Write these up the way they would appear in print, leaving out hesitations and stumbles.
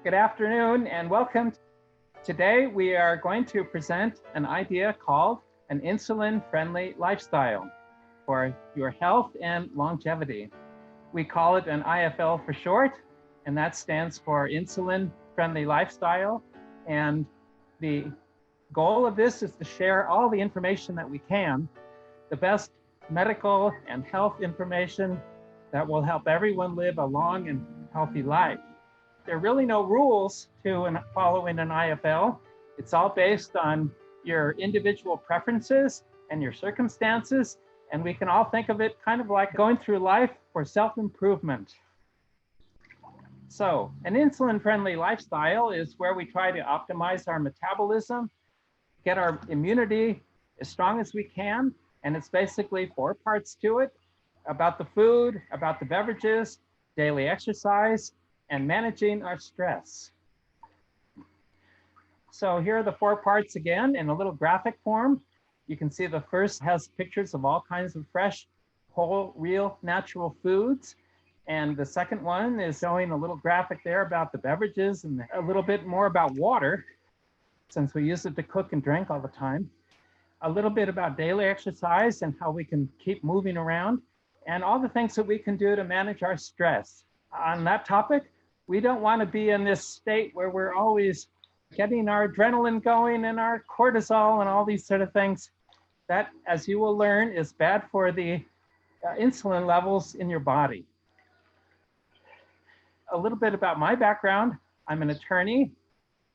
Good afternoon and welcome. Today we are going to present an idea called an insulin-friendly lifestyle for your health and longevity. We call it an IFL for short, and that stands for insulin-friendly lifestyle. And the goal of this is to share all the information that we can, the best medical and health information that will help everyone live a long and healthy life. There are really no rules to following an IFL. It's all based on your individual preferences and your circumstances, and we can all think of it kind of like going through life for self-improvement. So an insulin-friendly lifestyle is where we try to optimize our metabolism, get our immunity as strong as we can, and it's basically 4 parts to it: about the food, about the beverages, daily exercise, and managing our stress. So here are the 4 parts again in a little graphic form. You can see the first has pictures of all kinds of fresh, whole, real, natural foods. And the second one is showing a little graphic there about the beverages and a little bit more about water, since we use it to cook and drink all the time. A little bit about daily exercise and how we can keep moving around, and all the things that we can do to manage our stress. On that topic, we don't want to be in this state where we're always getting our adrenaline going and our cortisol and all these sort of things. That, as you will learn, is bad for the insulin levels in your body. A little bit about my background. I'm an attorney,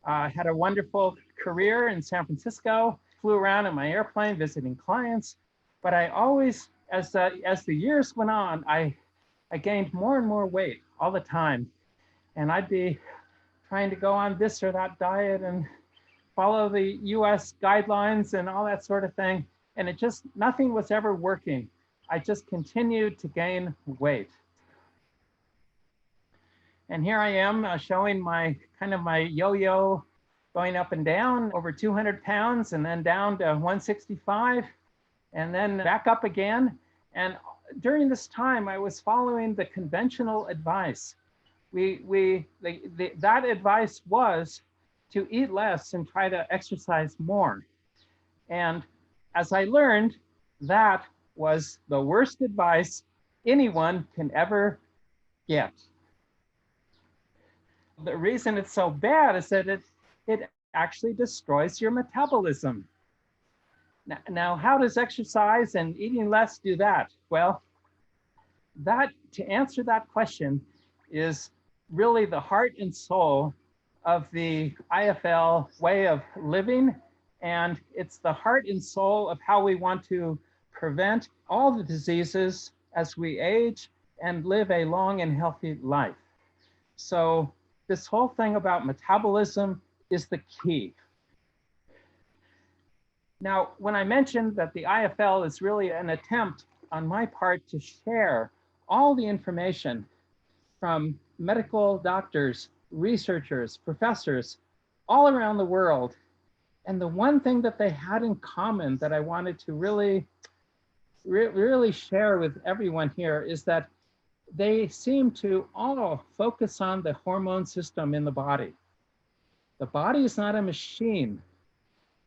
had a wonderful career in San Francisco, flew around in my airplane visiting clients, but I always, as the years went on, I gained more and more weight all the time. And I'd be trying to go on this or that diet and follow the US guidelines and all that sort of thing. And it just, nothing was ever working. I just continued to gain weight. And here I am showing my yo-yo going up and down, over 200 pounds and then down to 165 and then back up again. And during this time, I was following the conventional advice. That advice was to eat less and try to exercise more. And as I learned, that was the worst advice anyone can ever get. The reason it's so bad is that it actually destroys your metabolism. Now, how does exercise and eating less do that? Well, to answer that question is really the heart and soul of the IFL way of living. And it's the heart and soul of how we want to prevent all the diseases as we age and live a long and healthy life. So this whole thing about metabolism is the key. Now, when I mentioned that the IFL is really an attempt on my part to share all the information from medical doctors, researchers, professors all around the world. And the one thing that they had in common that I wanted to really share with everyone here is that they seem to all focus on the hormone system in the body. The body is not a machine.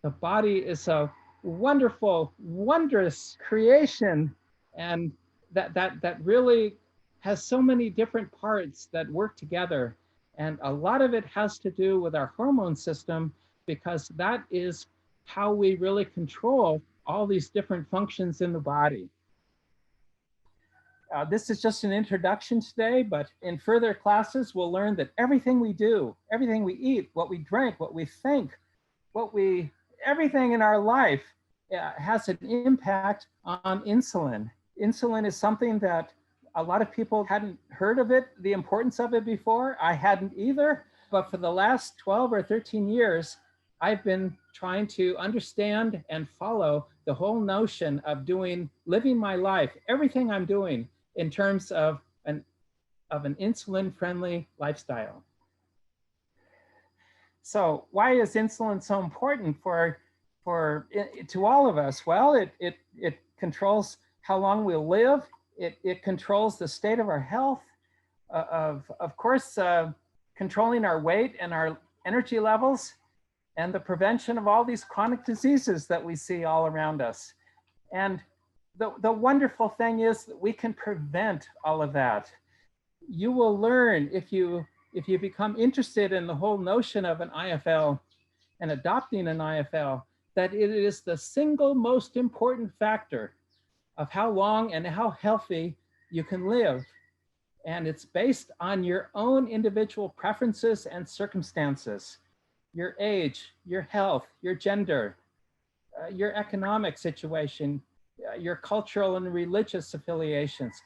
The body is a wonderful, wondrous creation, and that really has so many different parts that work together. And a lot of it has to do with our hormone system, because that is how we really control all these different functions in the body. This is just an introduction today, but in further classes, we'll learn that everything we do, everything we eat, what we drink, what we think, everything in our life has an impact on insulin. Insulin is something that a lot of people hadn't heard of it, the importance of it before. I hadn't either, but for the last 12 or 13 years, I've been trying to understand and follow the whole notion of living my life, everything I'm doing in terms of an insulin-friendly lifestyle. So why is insulin so important to all of us? Well, it controls how long we'll live. It controls the state of our health. Of course, controlling our weight and our energy levels, and the prevention of all these chronic diseases that we see all around us. And the wonderful thing is that we can prevent all of that. You will learn if you become interested in the whole notion of an IFL and adopting an IFL, that it is the single most important factor of how long and how healthy you can live. And it's based on your own individual preferences and circumstances, your age, your health, your gender, your economic situation, your cultural and religious affiliations.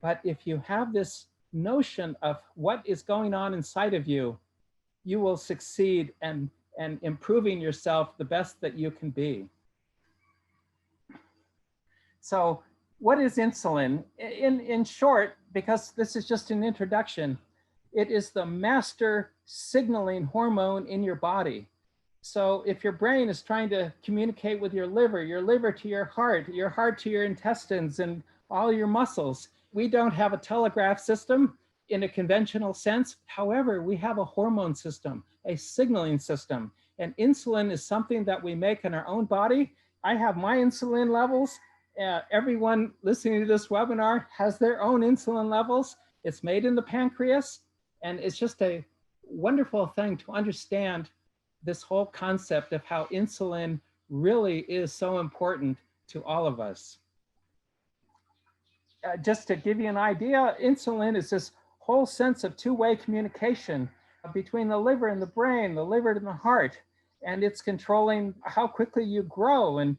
But if you have this notion of what is going on inside of you, you will succeed and improving yourself the best that you can be. So what is insulin? In short, because this is just an introduction, it is the master signaling hormone in your body. So if your brain is trying to communicate with your liver to your heart to your intestines and all your muscles, we don't have a telegraph system in a conventional sense. However, we have a hormone system, a signaling system, and insulin is something that we make in our own body. I have my insulin levels. Everyone listening to this webinar has their own insulin levels. It's made in the pancreas, and it's just a wonderful thing to understand this whole concept of how insulin really is so important to all of us. Just to give you an idea, insulin is this whole sense of two-way communication between the liver and the brain, the liver and the heart, and it's controlling how quickly you grow and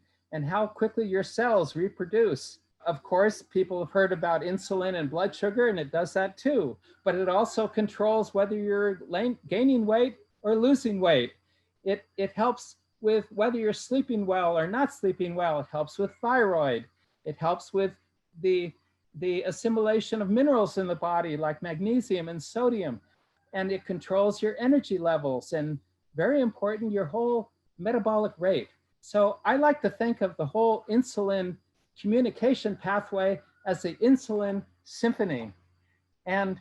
how quickly your cells reproduce. Of course, people have heard about insulin and blood sugar, and it does that too, but it also controls whether you're gaining weight or losing weight. It helps with whether you're sleeping well or not sleeping well. It helps with thyroid. It helps with the assimilation of minerals in the body like magnesium and sodium. And it controls your energy levels and, very important, your whole metabolic rate. So I like to think of the whole insulin communication pathway as the insulin symphony. And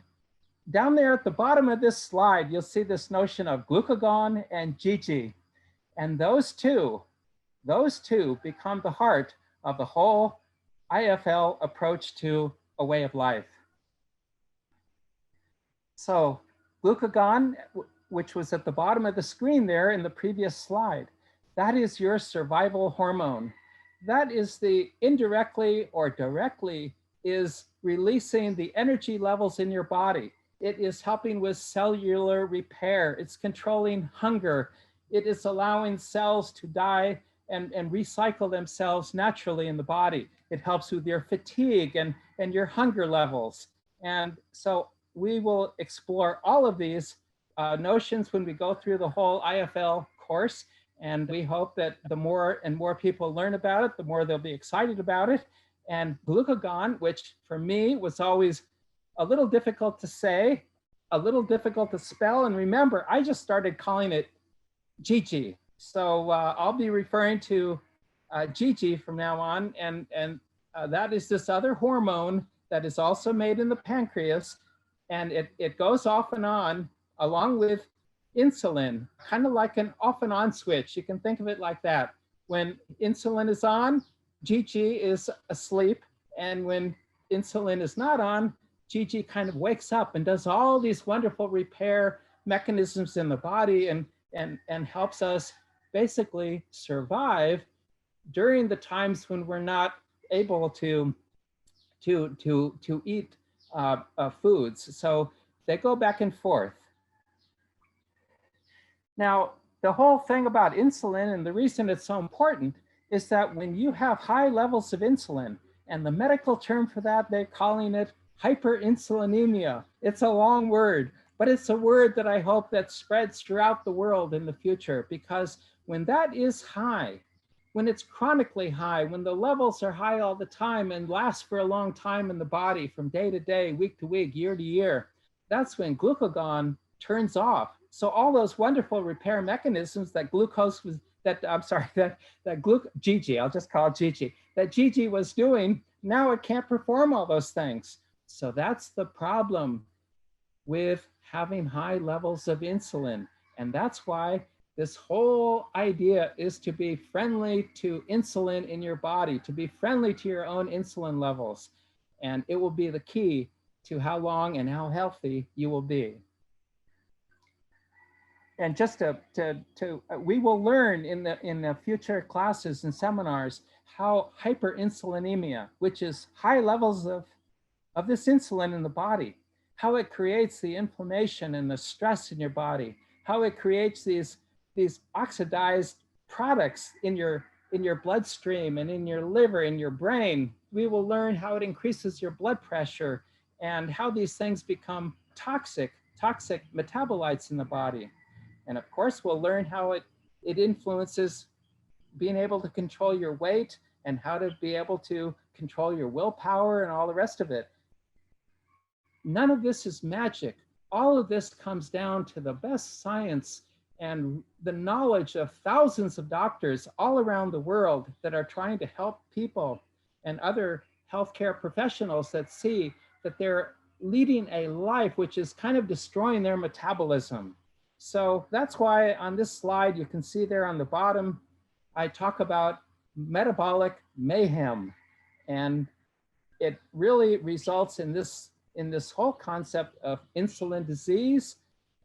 down there at the bottom of this slide, you'll see this notion of glucagon and GG. And those two become the heart of the whole IFL approach to a way of life. So glucagon, which was at the bottom of the screen there in the previous slide, that is your survival hormone. That is the indirectly or directly is releasing the energy levels in your body. It is helping with cellular repair. It's controlling hunger. It is allowing cells to die and recycle themselves naturally in the body. It helps with your fatigue and your hunger levels. And so we will explore all of these notions when we go through the whole IFL course. And we hope that the more and more people learn about it, the more they'll be excited about it. And glucagon, which for me was always a little difficult to say, a little difficult to spell. And remember, I just started calling it GG. So I'll be referring to GG from now on. And that is this other hormone that is also made in the pancreas. And it goes off and on along with insulin, kind of like an off and on switch. You can think of it like that. When insulin is on, GG is asleep. And when insulin is not on, GG kind of wakes up and does all these wonderful repair mechanisms in the body and helps us basically survive during the times when we're not able to eat foods. So they go back and forth. Now, the whole thing about insulin and the reason it's so important is that when you have high levels of insulin, and the medical term for that, they're calling it hyperinsulinemia. It's a long word, but it's a word that I hope that spreads throughout the world in the future, because when that is high, when it's chronically high, when the levels are high all the time and last for a long time in the body from day to day, week to week, year to year, that's when glucagon turns off. So all those wonderful repair mechanisms that GG, I'll just call it GG, that GG was doing, now it can't perform all those things. So that's the problem with having high levels of insulin. And that's why this whole idea is to be friendly to insulin in your body, to be friendly to your own insulin levels. And it will be the key to how long and how healthy you will be. And just we will learn in the future classes and seminars how hyperinsulinemia, which is high levels of this insulin in the body, how it creates the inflammation and the stress in your body, how it creates these oxidized products in your bloodstream and in your liver, in your brain. We will learn how it increases your blood pressure and how these things become toxic metabolites in the body. And of course, we'll learn how it influences being able to control your weight and how to be able to control your willpower and all the rest of it. None of this is magic. All of this comes down to the best science and the knowledge of thousands of doctors all around the world that are trying to help people and other healthcare professionals that see that they're leading a life which is kind of destroying their metabolism. So that's why on this slide, you can see there on the bottom, I talk about metabolic mayhem. And it really results in this whole concept of insulin disease.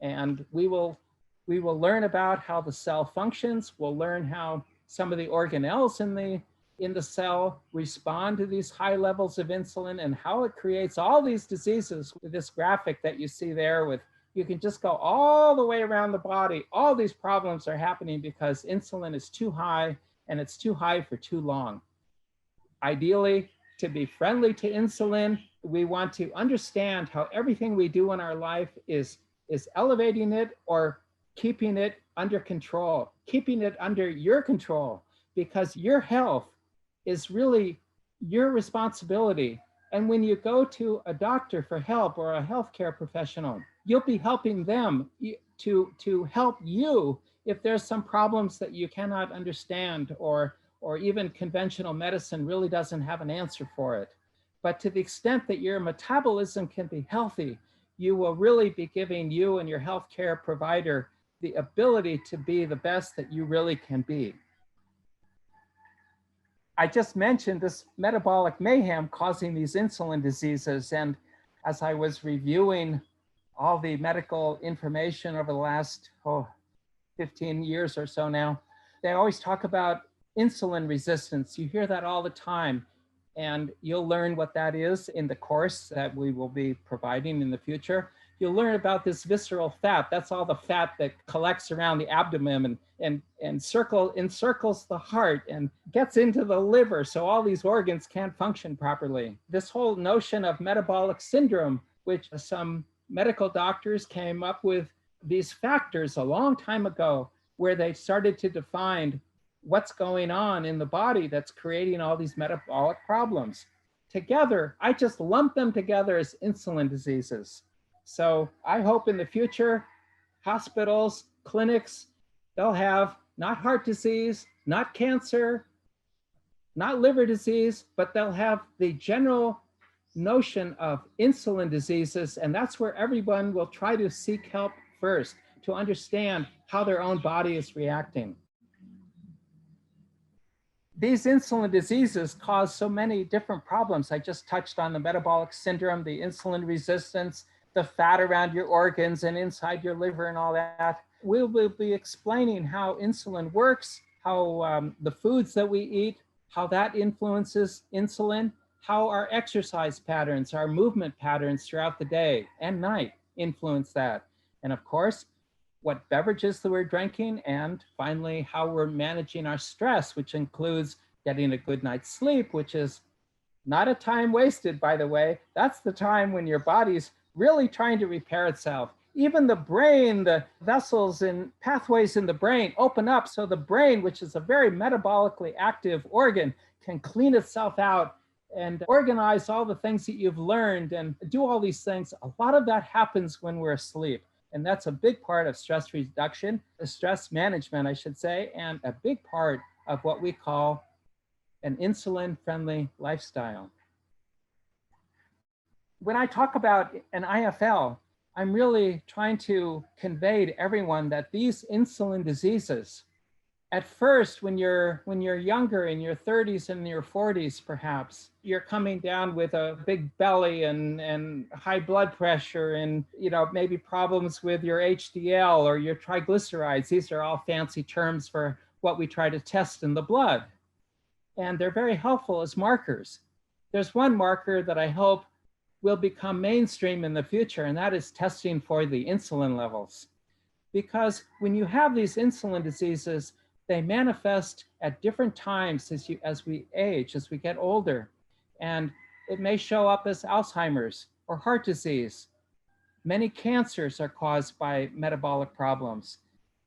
And we will learn about how the cell functions. We'll learn how some of the organelles in the cell respond to these high levels of insulin and how it creates all these diseases. With this graphic that you see there, with you can just go all the way around the body. All these problems are happening because insulin is too high, and it's too high for too long. Ideally, to be friendly to insulin, we want to understand how everything we do in our life is elevating it or keeping it under control, keeping it under your control, because your health is really your responsibility. And when you go to a doctor for help or a healthcare professional, you'll be helping them to help you if there's some problems that you cannot understand, or even conventional medicine really doesn't have an answer for it. But to the extent that your metabolism can be healthy, you will really be giving you and your healthcare provider the ability to be the best that you really can be. I just mentioned this metabolic mayhem causing these insulin diseases. And as I was reviewing all the medical information over the last 15 years or so now, they always talk about insulin resistance. You hear that all the time. And you'll learn what that is in the course that we will be providing in the future. You'll learn about this visceral fat. That's all the fat that collects around the abdomen and encircles the heart and gets into the liver, so all these organs can't function properly. This whole notion of metabolic syndrome, which some medical doctors came up with these factors a long time ago, where they started to define what's going on in the body that's creating all these metabolic problems. Together, I just lump them together as insulin diseases. So I hope in the future, hospitals, clinics, they'll have not heart disease, not cancer, not liver disease, but they'll have the general notion of insulin diseases. And that's where everyone will try to seek help first to understand how their own body is reacting. These insulin diseases cause so many different problems. I just touched on the metabolic syndrome, the insulin resistance, the fat around your organs and inside your liver and all that. We will be explaining how insulin works, how the foods that we eat, how that influences insulin, how our exercise patterns, our movement patterns throughout the day and night influence that. And of course, what beverages that we're drinking, and finally, how we're managing our stress, which includes getting a good night's sleep, which is not a time wasted, by the way. That's the time when your body's really trying to repair itself. Even the brain, the vessels and pathways in the brain open up so the brain, which is a very metabolically active organ, can clean itself out and organize all the things that you've learned and do all these things. A lot of that happens when we're asleep. And that's a big part of stress reduction, stress management, I should say, and a big part of what we call an insulin-friendly lifestyle. When I talk about an IFL, I'm really trying to convey to everyone that these insulin diseases, at first, when you're younger, in your 30s and your 40s, perhaps, you're coming down with a big belly and high blood pressure and maybe problems with your HDL or your triglycerides. These are all fancy terms for what we try to test in the blood. And they're very helpful as markers. There's one marker that I hope will become mainstream in the future, and that is testing for the insulin levels. Because when you have these insulin diseases, they manifest at different times as we age, as we get older. And it may show up as Alzheimer's or heart disease. Many cancers are caused by metabolic problems.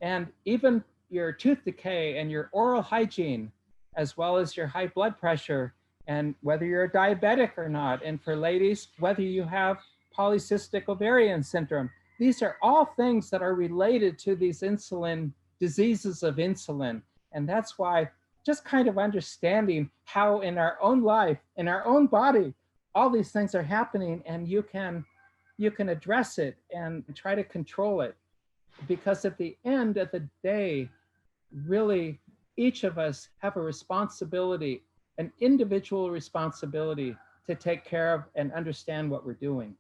And even your tooth decay and your oral hygiene, as well as your high blood pressure, and whether you're a diabetic or not, and for ladies, whether you have polycystic ovarian syndrome. These are all things that are related to these insulin diseases of insulin. And that's why just kind of understanding how in our own life, in our own body, all these things are happening, and you can address it and try to control it. Because at the end of the day, really, each of us have a responsibility, an individual responsibility to take care of and understand what we're doing.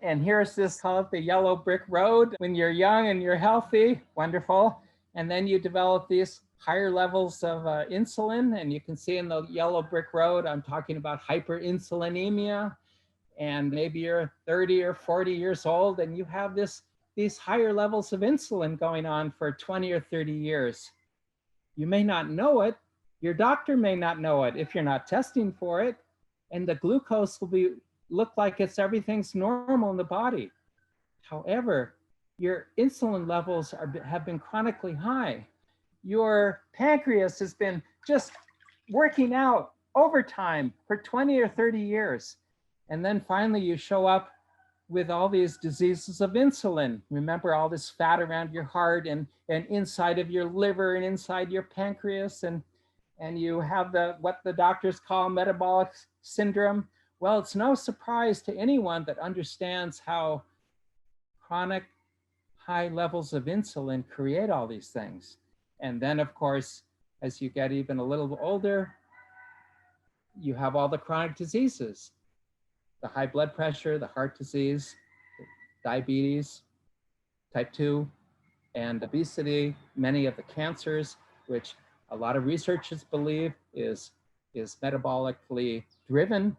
And here's this called the yellow brick road. When you're young and you're healthy, wonderful. And then you develop these higher levels of insulin. And you can see in the yellow brick road, I'm talking about hyperinsulinemia. And maybe you're 30 or 40 years old and you have these higher levels of insulin going on for 20 or 30 years. You may not know it. Your doctor may not know it if you're not testing for it. And the glucose will look like everything's normal in the body. However, your insulin levels have been chronically high. Your pancreas has been just working out overtime for 20 or 30 years. And then finally you show up with all these diseases of insulin. Remember all this fat around your heart and inside of your liver and inside your pancreas, and you have what the doctors call metabolic syndrome. Well, it's no surprise to anyone that understands how chronic high levels of insulin create all these things. And then, of course, as you get even a little older, you have all the chronic diseases, the high blood pressure, the heart disease, diabetes, type 2, and obesity, many of the cancers, which a lot of researchers believe is metabolically driven.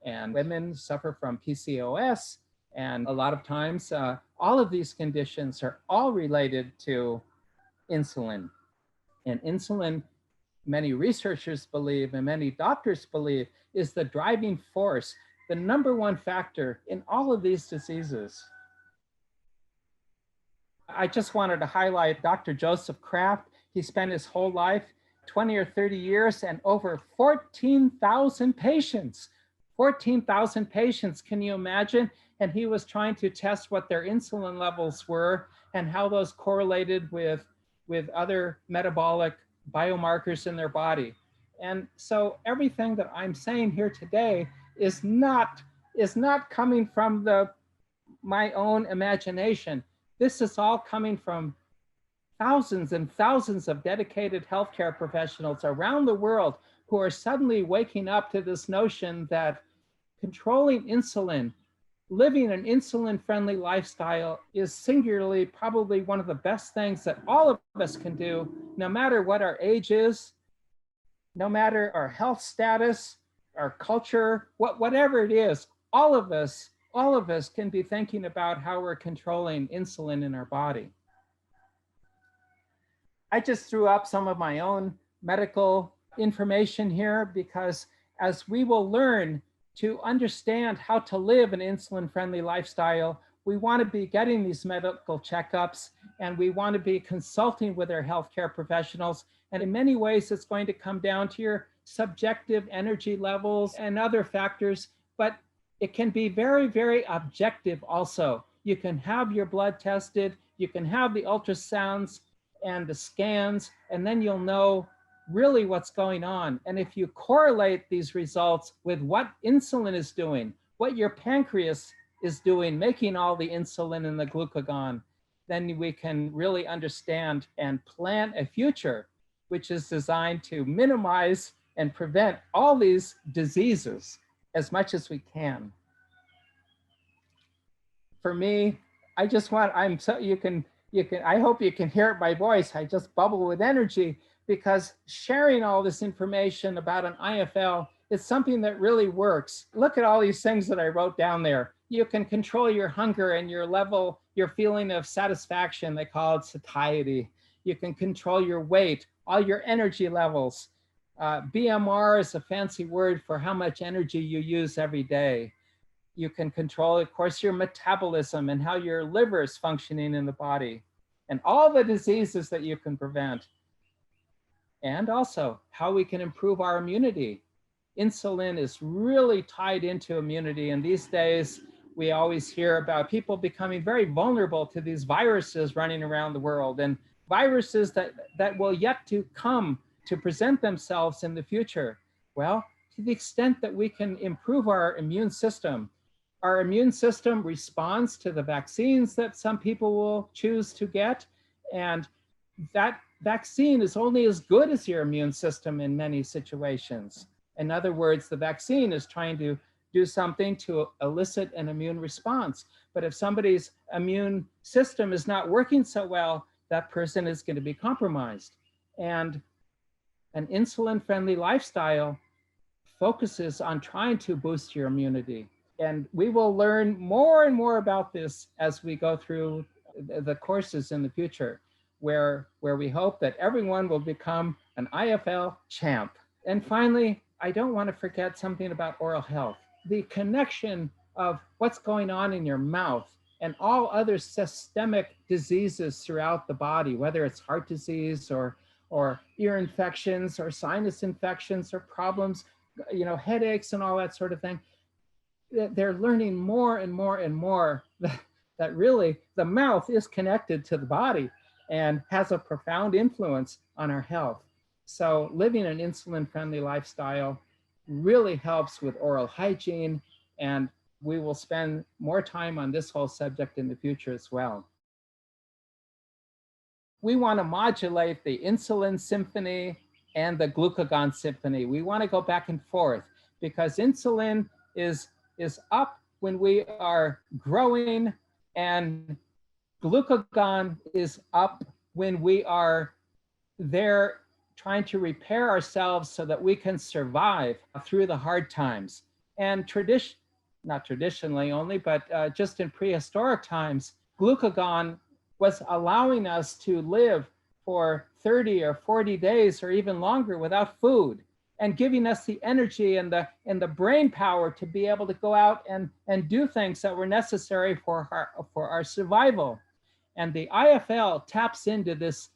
And women suffer from PCOS. And a lot of times, all of these conditions are all related to insulin. And insulin, many researchers believe and many doctors believe, is the driving force, the number one factor in all of these diseases. I just wanted to highlight Dr. Joseph Kraft. He spent his whole life, 20 or 30 years, and over 14,000 patients. 14,000 patients, can you imagine? And he was trying to test what their insulin levels were and how those correlated with other metabolic biomarkers in their body. And so everything that I'm saying here today is not coming from my own imagination. This is all coming from thousands and thousands of dedicated healthcare professionals around the world who are suddenly waking up to this notion that controlling insulin, living an insulin-friendly lifestyle is singularly probably one of the best things that all of us can do, no matter what our age is, no matter our health status, our culture, whatever it is. All of us can be thinking about how we're controlling insulin in our body. I just threw up some of my own medical information here because as we will learn to understand how to live an insulin-friendly lifestyle, we want to be getting these medical checkups and we want to be consulting with our healthcare professionals. And in many ways, it's going to come down to your subjective energy levels and other factors, but it can be very, very objective also. You can have your blood tested, you can have the ultrasounds and the scans, and then you'll know really what's going on. And if you correlate these results with what insulin is doing, what your pancreas is doing, making all the insulin and the glucagon, then we can really understand and plan a future which is designed to minimize and prevent all these diseases as much as we can. For me, I just want, I hope you can hear it my voice. I just bubble with energy because sharing all this information about an IFL is something that really works. Look at all these things that I wrote down there. You can control your hunger and your level, your feeling of satisfaction. They call it satiety. You can control your weight, all your energy levels. BMR is a fancy word for how much energy you use every day. You can control, of course, your metabolism and how your liver is functioning in the body and all the diseases that you can prevent. And also how we can improve our immunity. Insulin is really tied into immunity. And these days, we always hear about people becoming very vulnerable to these viruses running around the world, and viruses that will yet to come to present themselves in the future. Well, to the extent that we can improve our immune system responds to the vaccines that some people will choose to get. And that vaccine is only as good as your immune system in many situations. In other words, the vaccine is trying to do something to elicit an immune response. But if somebody's immune system is not working so well, that person is going to be compromised. And an insulin-friendly lifestyle focuses on trying to boost your immunity. And we will learn more and more about this as we go through the courses in the future, where we hope that everyone will become an IFL champ. And finally, I don't want to forget something about oral health. The connection of what's going on in your mouth and all other systemic diseases throughout the body, whether it's heart disease or ear infections or sinus infections or problems, headaches and all that sort of thing. They're learning more and more and more that really the mouth is connected to the body and has a profound influence on our health. So living an insulin-friendly lifestyle really helps with oral hygiene, and we will spend more time on this whole subject in the future as well. We want to modulate the insulin symphony and the glucagon symphony. We want to go back and forth because insulin is up when we are growing, and glucagon is up when we are there trying to repair ourselves so that we can survive through the hard times. And not traditionally only, but just in prehistoric times, glucagon was allowing us to live for 30 or 40 days or even longer without food, and giving us the energy and the brain power to be able to go out and do things that were necessary for our survival. And the IFL taps into this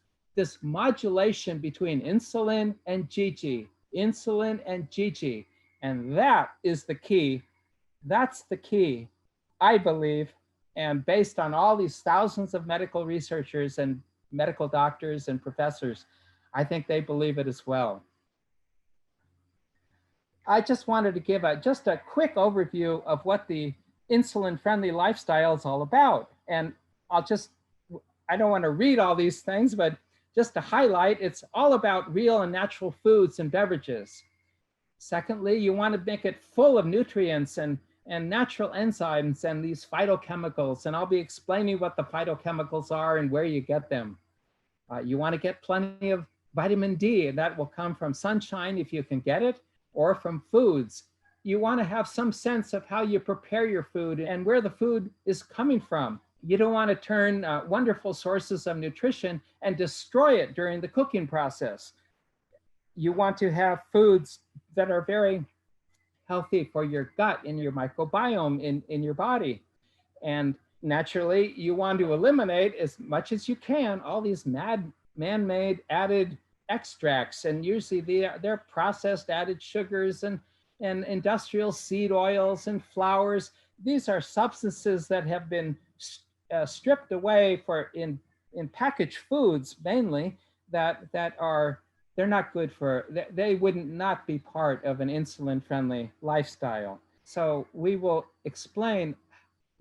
modulation between insulin and GG, and that is the key. That's the key, I believe, and based on all these thousands of medical researchers and medical doctors and professors, I think they believe it as well. I just wanted to give just a quick overview of what the insulin-friendly lifestyle is all about. And I don't want to read all these things, but just to highlight, it's all about real and natural foods and beverages. Secondly, you want to make it full of nutrients and natural enzymes and these phytochemicals. And I'll be explaining what the phytochemicals are and where you get them. You want to get plenty of vitamin D, and that will come from sunshine if you can get it, or from foods. You want to have some sense of how you prepare your food and where the food is coming from. You don't want to turn wonderful sources of nutrition and destroy it during the cooking process. You want to have foods that are very healthy for your gut and your microbiome in your body. And naturally, you want to eliminate as much as you can all these man-made added extracts, and usually they're processed added sugars and industrial seed oils and flours. These are substances that have been stripped away in packaged foods mainly they're not good for, they would not be part of an insulin-friendly lifestyle. So we will explain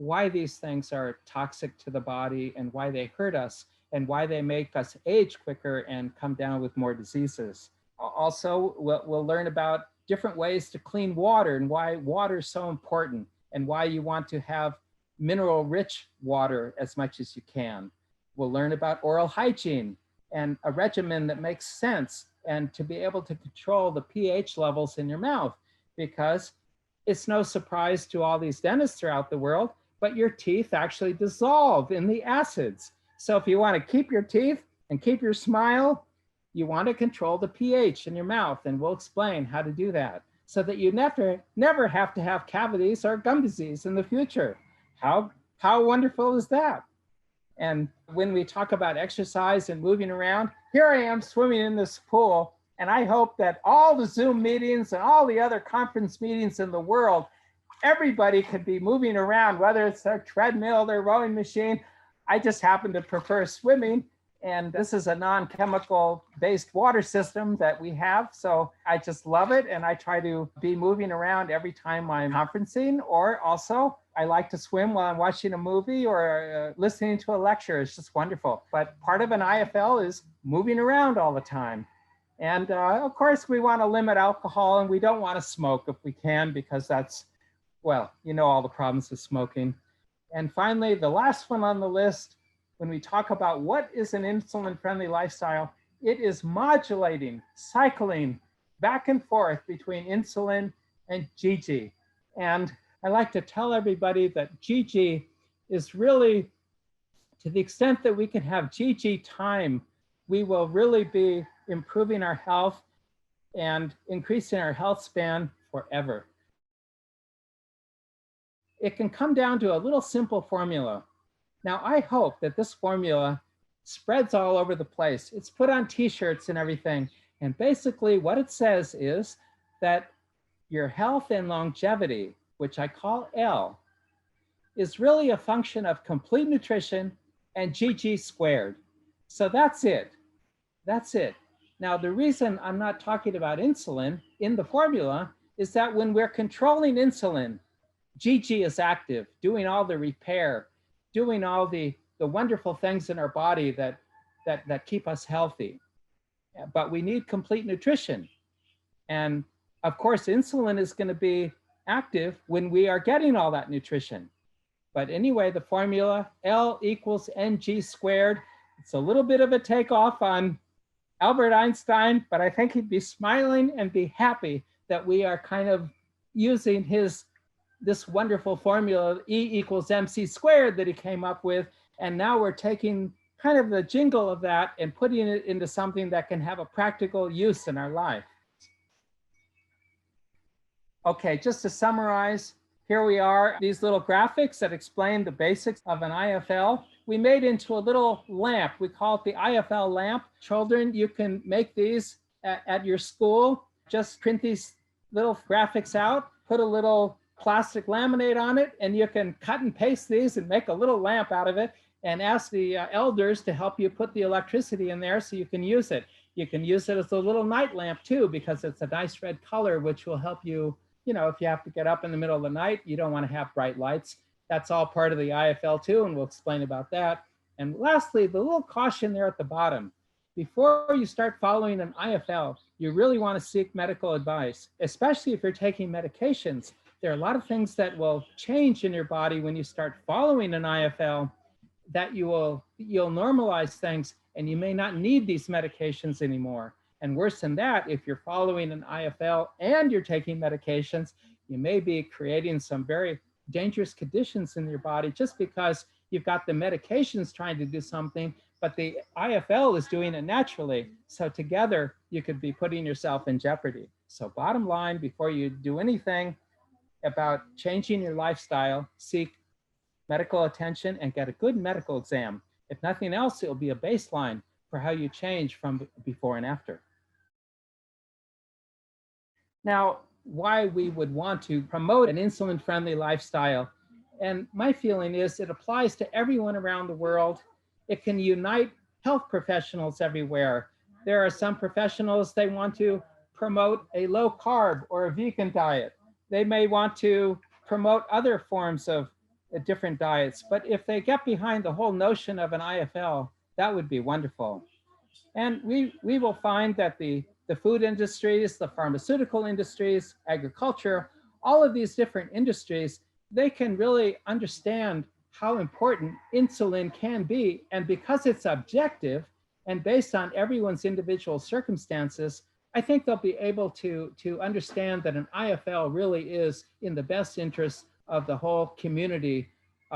why these things are toxic to the body and why they hurt us and why they make us age quicker and come down with more diseases. Also, we'll learn about different ways to clean water and why water is so important and why you want to have mineral-rich water as much as you can. We'll learn about oral hygiene and a regimen that makes sense and to be able to control the pH levels in your mouth, because it's no surprise to all these dentists throughout the world, but your teeth actually dissolve in the acids. So if you want to keep your teeth and keep your smile, you want to control the pH in your mouth, and we'll explain how to do that so that you never have to have cavities or gum disease in the future. How wonderful is that? And when we talk about exercise and moving around, here I am swimming in this pool, and I hope that all the Zoom meetings and all the other conference meetings in the world, everybody could be moving around, whether it's their treadmill, their rowing machine. I just happen to prefer swimming. And this is a non-chemical based water system that we have. So I just love it. And I try to be moving around every time I'm conferencing, or also I like to swim while I'm watching a movie or listening to a lecture. It's just wonderful. But part of an IFL is moving around all the time. And of course, we want to limit alcohol, and we don't want to smoke if we can, because that's, well, you know, all the problems with smoking. And finally, the last one on the list, when we talk about what is an insulin-friendly lifestyle, it is modulating, cycling back and forth between insulin and GG. And I like to tell everybody that GG is really, to the extent that we can have GG time, we will really be improving our health and increasing our health span forever. It can come down to a little simple formula. Now, I hope that this formula spreads all over the place. It's put on t-shirts and everything. And basically what it says is that your health and longevity, which I call L, is really a function of complete nutrition and GG squared. So that's it. That's it. Now, the reason I'm not talking about insulin in the formula is that when we're controlling insulin, GG is active, doing all the repair, doing all the wonderful things in our body that keep us healthy. But we need complete nutrition. And of course, insulin is going to be active when we are getting all that nutrition. But anyway, the formula L equals mg squared. It's a little bit of a takeoff on Albert Einstein, but I think he'd be smiling and be happy that we are kind of using this wonderful formula, E equals mc squared, that he came up with. And now we're taking kind of the jingle of that and putting it into something that can have a practical use in our life. Okay, just to summarize, here we are, these little graphics that explain the basics of an IFL. We made into a little lamp. We call it the IFL lamp. Children, you can make these at your school. Just print these little graphics out, put a little plastic laminate on it, and you can cut and paste these and make a little lamp out of it, and ask the elders to help you put the electricity in there so you can use it. You can use it as a little night lamp too, because it's a nice red color, which will help you, you know, if you have to get up in the middle of the night, you don't want to have bright lights. That's all part of the IFL too, and we'll explain about that. And lastly, the little caution there at the bottom. Before you start following an IFL, you really want to seek medical advice, especially if you're taking medications. There are a lot of things that will change in your body when you start following an IFL, that you'll normalize things, and you may not need these medications anymore. And worse than that, if you're following an IFL and you're taking medications, you may be creating some very dangerous conditions in your body just because you've got the medications trying to do something, but the IFL is doing it naturally. So together, you could be putting yourself in jeopardy. So bottom line, before you do anything about changing your lifestyle, seek medical attention and get a good medical exam. If nothing else, it'll be a baseline for how you change from before and after. Now, why we would want to promote an insulin-friendly lifestyle. And my feeling is it applies to everyone around the world. It can unite health professionals everywhere. There are some professionals, they want to promote a low carb or a vegan diet. They may want to promote other forms of different diets. But if they get behind the whole notion of an IFL, that would be wonderful. And we will find that the food industries, the pharmaceutical industries, agriculture, all of these different industries, they can really understand how important insulin can be. And because it's objective and based on everyone's individual circumstances, I think they'll be able to understand that an IFL really is in the best interest of the whole community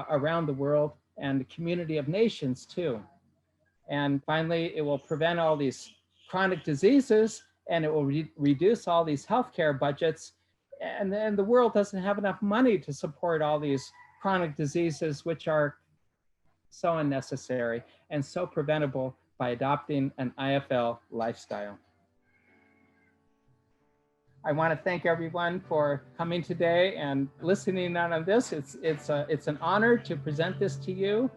around the world and the community of nations too. And finally, it will prevent all these chronic diseases, and it will reduce all these healthcare budgets. And then the world doesn't have enough money to support all these chronic diseases, which are so unnecessary and so preventable by adopting an IFL lifestyle. I want to thank everyone for coming today and listening on this. It's an honor to present this to you.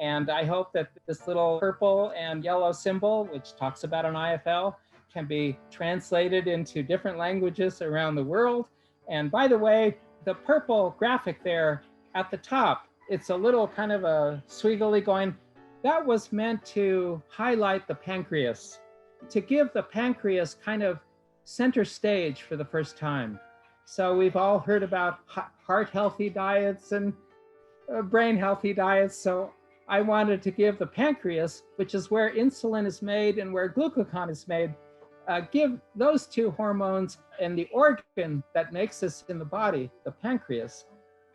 And I hope that this little purple and yellow symbol, which talks about an IFL, can be translated into different languages around the world. And by the way, the purple graphic there at the top, it's a little kind of a squiggly going, that was meant to highlight the pancreas, to give the pancreas kind of center stage for the first time. So we've all heard about heart healthy diets and brain healthy diets. So I wanted to give the pancreas, which is where insulin is made and where glucagon is made, give those two hormones and the organ that makes this in the body, the pancreas,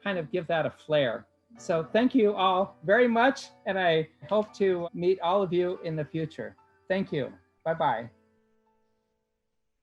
kind of give that a flair. So thank you all very much, and I hope to meet all of you in the future. Thank you. Bye-bye.